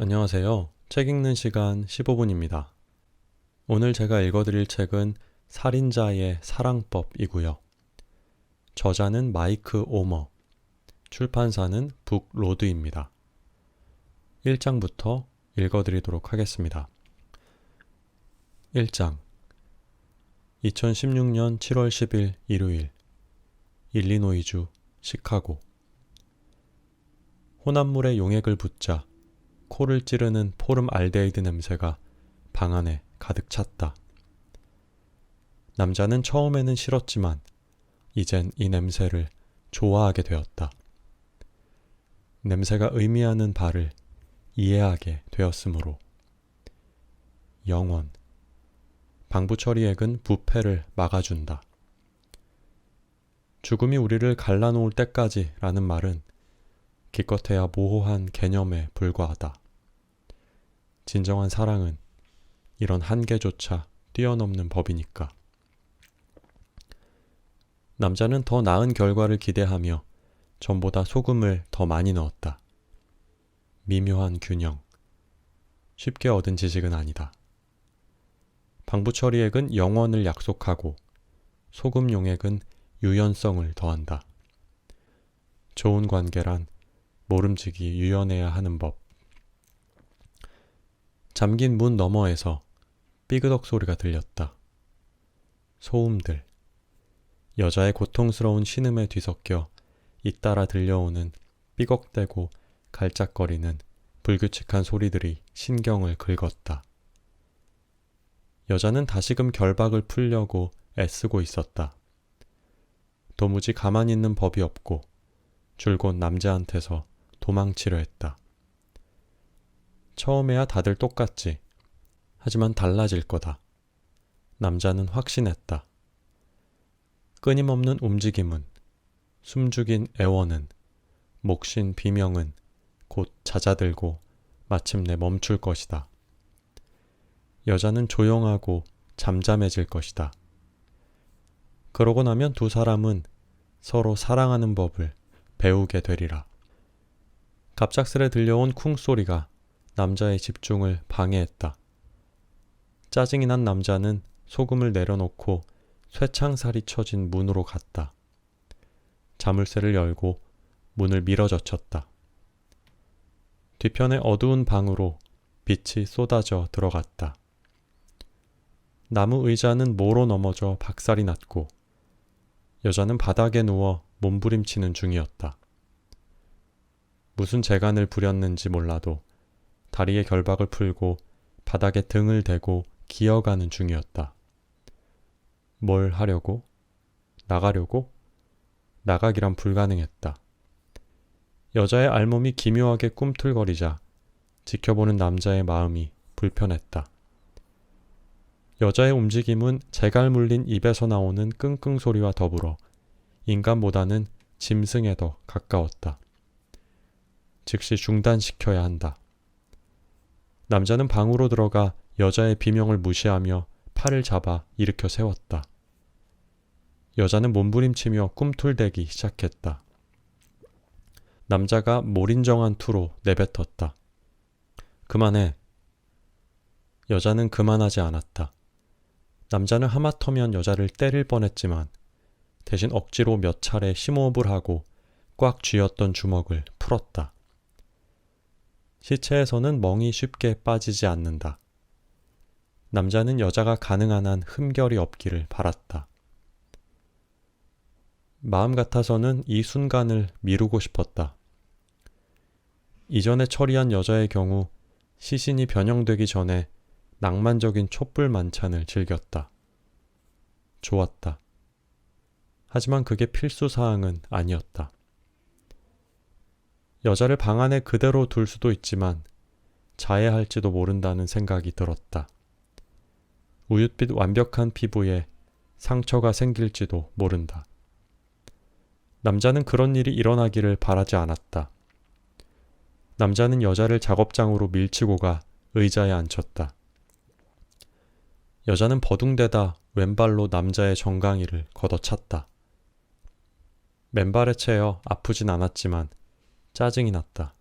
안녕하세요. 책 읽는 시간 15분입니다. 오늘 제가 읽어드릴 책은 살인자의 사랑법이고요. 저자는 마이크 오머, 출판사는 북로드입니다. 1장부터 읽어드리도록 하겠습니다. 1장 2016년 7월 10일 일요일 일리노이주 시카고 혼합물에 용액을 붓자 코를 찌르는 포름알데히드 냄새가 방 안에 가득 찼다. 남자는 처음에는 싫었지만 이젠 이 냄새를 좋아하게 되었다. 냄새가 의미하는 바를 이해하게 되었으므로. 영원. 방부 처리액은 부패를 막아준다. 죽음이 우리를 갈라놓을 때까지 라는 말은 기껏해야 모호한 개념에 불과하다. 진정한 사랑은 이런 한계조차 뛰어넘는 법이니까. 남자는 더 나은 결과를 기대하며 전보다 소금을 더 많이 넣었다. 미묘한 균형. 쉽게 얻은 지식은 아니다. 방부 처리액은 영원을 약속하고 소금 용액은 유연성을 더한다. 좋은 관계란 모름지기 유연해야 하는 법. 잠긴 문 너머에서 삐그덕 소리가 들렸다. 소음들. 여자의 고통스러운 신음에 뒤섞여 잇따라 들려오는 삐걱대고 갈짝거리는 불규칙한 소리들이 신경을 긁었다. 여자는 다시금 결박을 풀려고 애쓰고 있었다. 도무지 가만히 있는 법이 없고 줄곧 남자한테서 도망치려 했다. 처음에야 다들 똑같지. 하지만 달라질 거다. 남자는 확신했다. 끊임없는 움직임은, 숨죽인 애원은, 목신 비명은 곧 잦아들고 마침내 멈출 것이다. 여자는 조용하고 잠잠해질 것이다. 그러고 나면 두 사람은 서로 사랑하는 법을 배우게 되리라. 갑작스레 들려온 쿵 소리가 남자의 집중을 방해했다. 짜증이 난 남자는 소금을 내려놓고 쇠창살이 쳐진 문으로 갔다. 자물쇠를 열고 문을 밀어젖혔다. 뒤편의 어두운 방으로 빛이 쏟아져 들어갔다. 나무 의자는 모로 넘어져 박살이 났고 여자는 바닥에 누워 몸부림치는 중이었다. 무슨 재간을 부렸는지 몰라도 다리에 결박을 풀고 바닥에 등을 대고 기어가는 중이었다. 뭘 하려고? 나가려고? 나가기란 불가능했다. 여자의 알몸이 기묘하게 꿈틀거리자 지켜보는 남자의 마음이 불편했다. 여자의 움직임은 재갈 물린 입에서 나오는 끙끙 소리와 더불어 인간보다는 짐승에 더 가까웠다. 즉시 중단시켜야 한다. 남자는 방으로 들어가 여자의 비명을 무시하며 팔을 잡아 일으켜 세웠다. 여자는 몸부림치며 꿈틀대기 시작했다. 남자가 몰인정한 투로 내뱉었다. 그만해. 여자는 그만하지 않았다. 남자는 하마터면 여자를 때릴 뻔했지만 대신 억지로 몇 차례 심호흡을 하고 꽉 쥐었던 주먹을 풀었다. 시체에서는 멍이 쉽게 빠지지 않는다. 남자는 여자가 가능한 한 흠결이 없기를 바랐다. 마음 같아서는 이 순간을 미루고 싶었다. 이전에 처리한 여자의 경우 시신이 변형되기 전에 낭만적인 촛불 만찬을 즐겼다. 좋았다. 하지만 그게 필수사항은 아니었다. 여자를 방 안에 그대로 둘 수도 있지만 자해할지도 모른다는 생각이 들었다. 우윳빛 완벽한 피부에 상처가 생길지도 모른다. 남자는 그런 일이 일어나기를 바라지 않았다. 남자는 여자를 작업장으로 밀치고 가 의자에 앉혔다. 여자는 버둥대다 왼발로 남자의 정강이를 걷어찼다. 맨발에 채여 아프진 않았지만 짜증이 났다.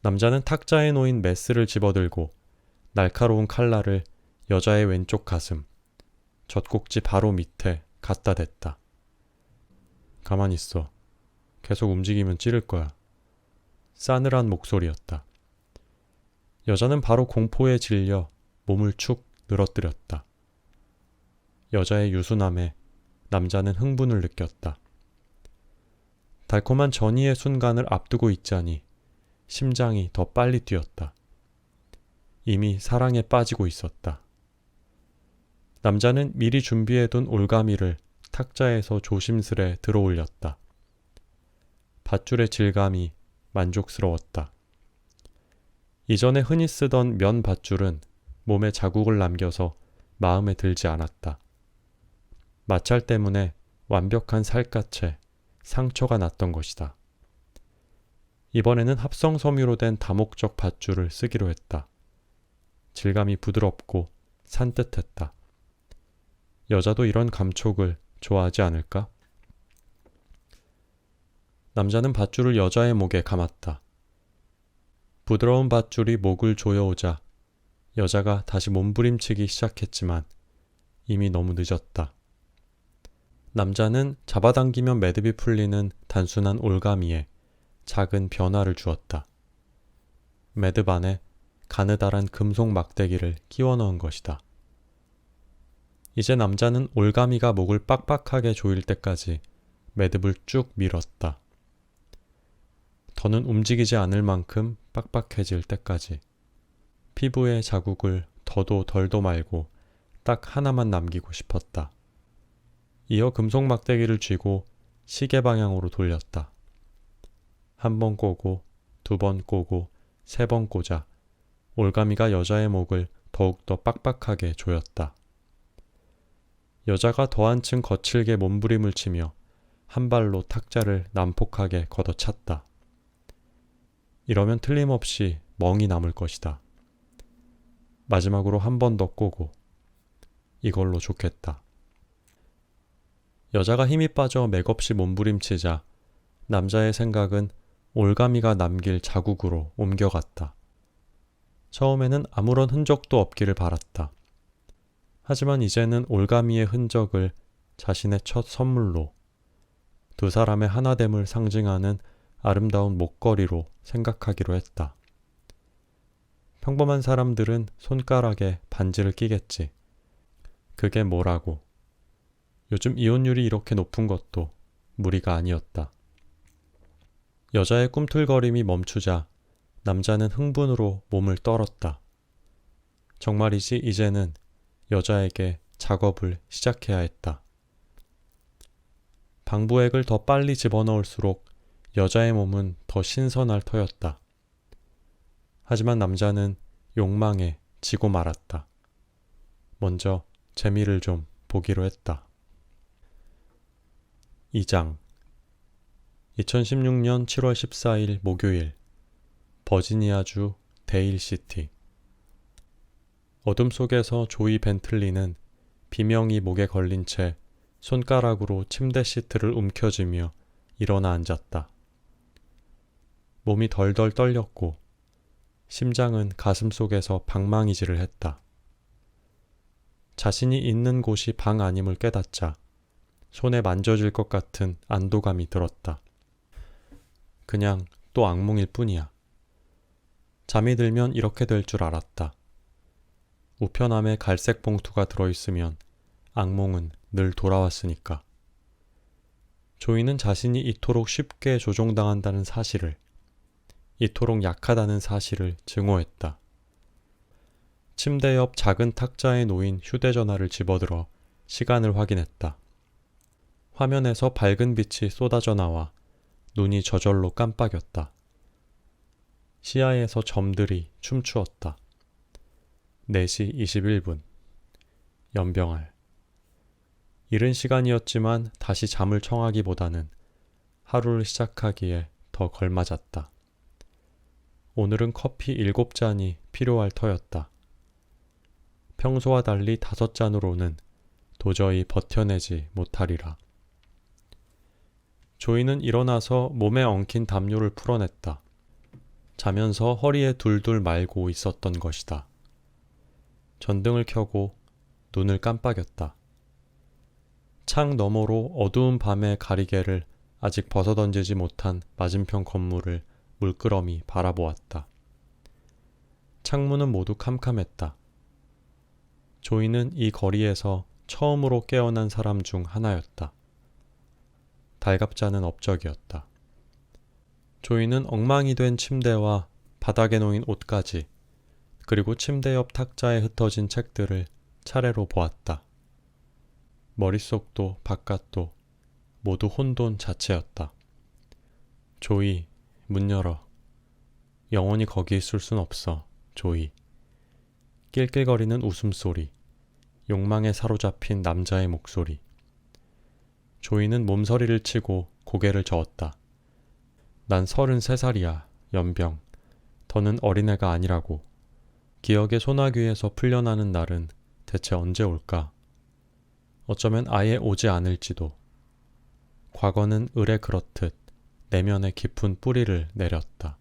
남자는 탁자에 놓인 메스를 집어들고 날카로운 칼날을 여자의 왼쪽 가슴, 젖꼭지 바로 밑에 갖다 댔다. 가만히 있어. 계속 움직이면 찌를 거야. 싸늘한 목소리였다. 여자는 바로 공포에 질려 몸을 축 늘어뜨렸다. 여자의 유순함에 남자는 흥분을 느꼈다. 달콤한 전이의 순간을 앞두고 있자니 심장이 더 빨리 뛰었다. 이미 사랑에 빠지고 있었다. 남자는 미리 준비해둔 올가미를 탁자에서 조심스레 들어올렸다. 밧줄의 질감이 만족스러웠다. 이전에 흔히 쓰던 면 밧줄은 몸에 자국을 남겨서 마음에 들지 않았다. 마찰 때문에 완벽한 살갗에 상처가 났던 것이다. 이번에는 합성 섬유로 된 다목적 밧줄을 쓰기로 했다. 질감이 부드럽고 산뜻했다. 여자도 이런 감촉을 좋아하지 않을까? 남자는 밧줄을 여자의 목에 감았다. 부드러운 밧줄이 목을 조여오자 여자가 다시 몸부림치기 시작했지만 이미 너무 늦었다. 남자는 잡아당기면 매듭이 풀리는 단순한 올가미에 작은 변화를 주었다. 매듭 안에 가느다란 금속 막대기를 끼워 넣은 것이다. 이제 남자는 올가미가 목을 빡빡하게 조일 때까지 매듭을 쭉 밀었다. 더는 움직이지 않을 만큼 빡빡해질 때까지. 피부의 자국을 더도 덜도 말고 딱 하나만 남기고 싶었다. 이어 금속 막대기를 쥐고 시계 방향으로 돌렸다. 한 번 꼬고, 두 번 꼬고, 세 번 꽂아 올가미가 여자의 목을 더욱더 빡빡하게 조였다. 여자가 더 한층 거칠게 몸부림을 치며 한 발로 탁자를 난폭하게 걷어찼다. 이러면 틀림없이 멍이 남을 것이다. 마지막으로 한 번 더 꼬고 이걸로 좋겠다. 여자가 힘이 빠져 맥없이 몸부림치자 남자의 생각은 올가미가 남길 자국으로 옮겨갔다. 처음에는 아무런 흔적도 없기를 바랐다. 하지만 이제는 올가미의 흔적을 자신의 첫 선물로 두 사람의 하나됨을 상징하는 아름다운 목걸이로 생각하기로 했다. 평범한 사람들은 손가락에 반지를 끼겠지. 그게 뭐라고. 요즘 이혼율이 이렇게 높은 것도 무리가 아니었다. 여자의 꿈틀거림이 멈추자 남자는 흥분으로 몸을 떨었다. 정말이지 이제는 여자에게 작업을 시작해야 했다. 방부액을 더 빨리 집어넣을수록 여자의 몸은 더 신선할 터였다. 하지만 남자는 욕망에 지고 말았다. 먼저 재미를 좀 보기로 했다. 2장 2016년 7월 14일 목요일 버지니아주 데일시티. 어둠 속에서 조이 벤틀리는 비명이 목에 걸린 채 손가락으로 침대 시트를 움켜쥐며 일어나 앉았다. 몸이 덜덜 떨렸고 심장은 가슴속에서 방망이질을 했다. 자신이 있는 곳이 방 아님을 깨닫자 손에 만져질 것 같은 안도감이 들었다. 그냥 또 악몽일 뿐이야. 잠이 들면 이렇게 될 줄 알았다. 우편함에 갈색 봉투가 들어있으면 악몽은 늘 돌아왔으니까. 조이는 자신이 이토록 쉽게 조종당한다는 사실을, 이토록 약하다는 사실을 증오했다. 침대 옆 작은 탁자에 놓인 휴대전화를 집어들어 시간을 확인했다. 화면에서 밝은 빛이 쏟아져 나와 눈이 저절로 깜빡였다. 시야에서 점들이 춤추었다. 4시 21분. 연병알. 이른 시간이었지만 다시 잠을 청하기보다는 하루를 시작하기에 더 걸맞았다. 오늘은 커피 7잔이 필요할 터였다. 평소와 달리 5잔으로는 도저히 버텨내지 못하리라. 조이는 일어나서 몸에 엉킨 담요를 풀어냈다. 자면서 허리에 둘둘 말고 있었던 것이다. 전등을 켜고 눈을 깜빡였다. 창 너머로 어두운 밤의 가리개를 아직 벗어던지지 못한 맞은편 건물을 물끄러미 바라보았다. 창문은 모두 캄캄했다. 조이는 이 거리에서 처음으로 깨어난 사람 중 하나였다. 달갑지 않은 업적이었다. 조이는 엉망이 된 침대와 바닥에 놓인 옷까지, 그리고 침대 옆 탁자에 흩어진 책들을 차례로 보았다. 머릿속도 바깥도 모두 혼돈 자체였다. 조이, 문 열어. 영원히 거기 있을 순 없어, 조이. 낄낄거리는 웃음소리, 욕망에 사로잡힌 남자의 목소리. 조이는 몸서리를 치고 고개를 저었다. 난 33살이야, 연병. 더는 어린애가 아니라고. 기억의 소나귀에서 풀려나는 날은 대체 언제 올까? 어쩌면 아예 오지 않을지도. 과거는 을에 그렇듯 내면에 깊은 뿌리를 내렸다.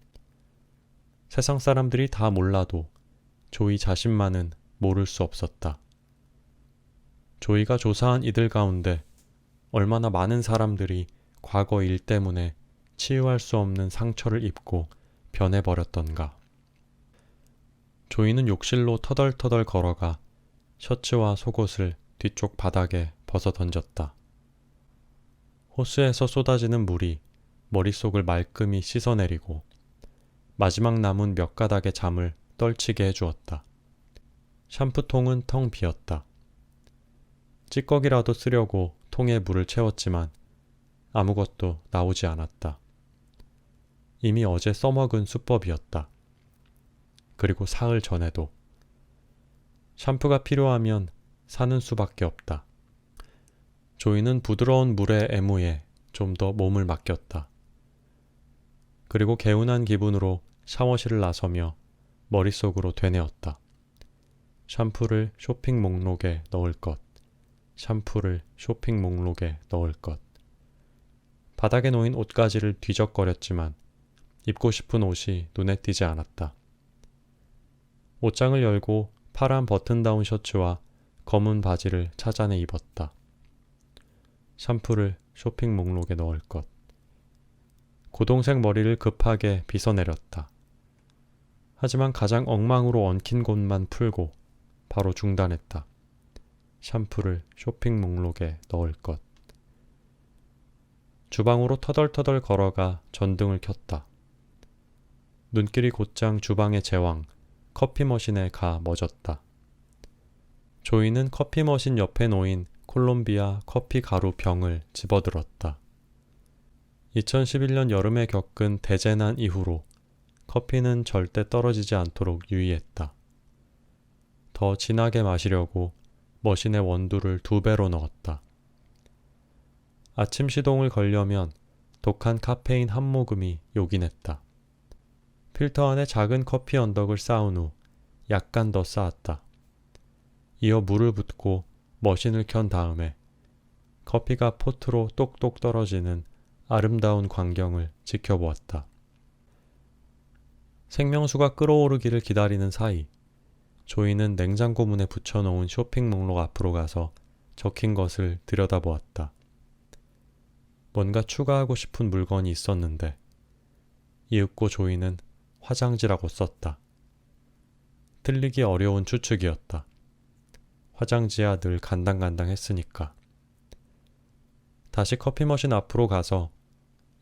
세상 사람들이 다 몰라도 조이 자신만은 모를 수 없었다. 조이가 조사한 이들 가운데 얼마나 많은 사람들이 과거 일 때문에 치유할 수 없는 상처를 입고 변해버렸던가. 조이는 욕실로 터덜터덜 걸어가 셔츠와 속옷을 뒤쪽 바닥에 벗어 던졌다. 호스에서 쏟아지는 물이 머릿속을 말끔히 씻어내리고 마지막 남은 몇 가닥의 잠을 떨치게 해주었다. 샴푸통은 텅 비었다. 찌꺼기라도 쓰려고 통에 물을 채웠지만 아무것도 나오지 않았다. 이미 어제 써먹은 수법이었다. 그리고 사흘 전에도. 샴푸가 필요하면 사는 수밖에 없다. 조이는 부드러운 물의 애무에 좀 더 몸을 맡겼다. 그리고 개운한 기분으로 샤워실을 나서며 머릿속으로 되뇌었다. 샴푸를 쇼핑 목록에 넣을 것. 샴푸를 쇼핑 목록에 넣을 것. 바닥에 놓인 옷가지를 뒤적거렸지만 입고 싶은 옷이 눈에 띄지 않았다. 옷장을 열고 파란 버튼다운 셔츠와 검은 바지를 찾아내 입었다. 샴푸를 쇼핑 목록에 넣을 것. 고동색 머리를 급하게 빗어내렸다. 하지만 가장 엉망으로 엉킨 곳만 풀고 바로 중단했다. 샴푸를 쇼핑 목록에 넣을 것. 주방으로 터덜터덜 걸어가 전등을 켰다. 눈길이 곧장 주방의 제왕, 커피 머신에 가 멎었다. 조이는 커피 머신 옆에 놓인 콜롬비아 커피 가루 병을 집어들었다. 2011년 여름에 겪은 대재난 이후로 커피는 절대 떨어지지 않도록 유의했다. 더 진하게 마시려고 머신에 원두를 2배로 넣었다. 아침 시동을 걸려면 독한 카페인 한 모금이 요긴했다. 필터 안에 작은 커피 언덕을 쌓은 후 약간 더 쌓았다. 이어 물을 붓고 머신을 켠 다음에 커피가 포트로 똑똑 떨어지는 아름다운 광경을 지켜보았다. 생명수가 끓어오르기를 기다리는 사이 조이는 냉장고 문에 붙여놓은 쇼핑 목록 앞으로 가서 적힌 것을 들여다보았다. 뭔가 추가하고 싶은 물건이 있었는데 이윽고 조이는 화장지라고 썼다. 틀리기 어려운 추측이었다. 화장지야 늘 간당간당했으니까. 다시 커피 머신 앞으로 가서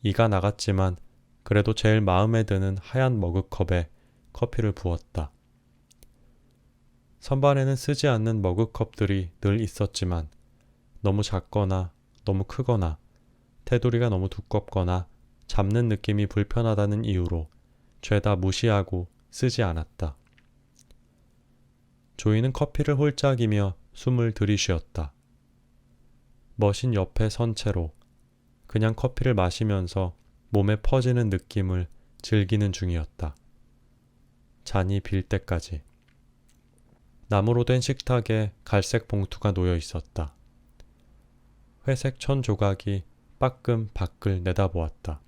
이가 나갔지만 그래도 제일 마음에 드는 하얀 머그컵에 커피를 부었다. 선반에는 쓰지 않는 머그컵들이 늘 있었지만 너무 작거나 너무 크거나 테두리가 너무 두껍거나 잡는 느낌이 불편하다는 이유로 죄다 무시하고 쓰지 않았다. 조이는 커피를 홀짝이며 숨을 들이쉬었다. 머신 옆에 선 채로 그냥 커피를 마시면서 몸에 퍼지는 느낌을 즐기는 중이었다. 잔이 빌 때까지. 나무로 된 식탁에 갈색 봉투가 놓여 있었다. 회색 천 조각이 빠끔 밖을 내다보았다.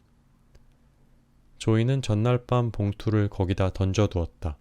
조이는 전날 밤 봉투를 거기다 던져두었다.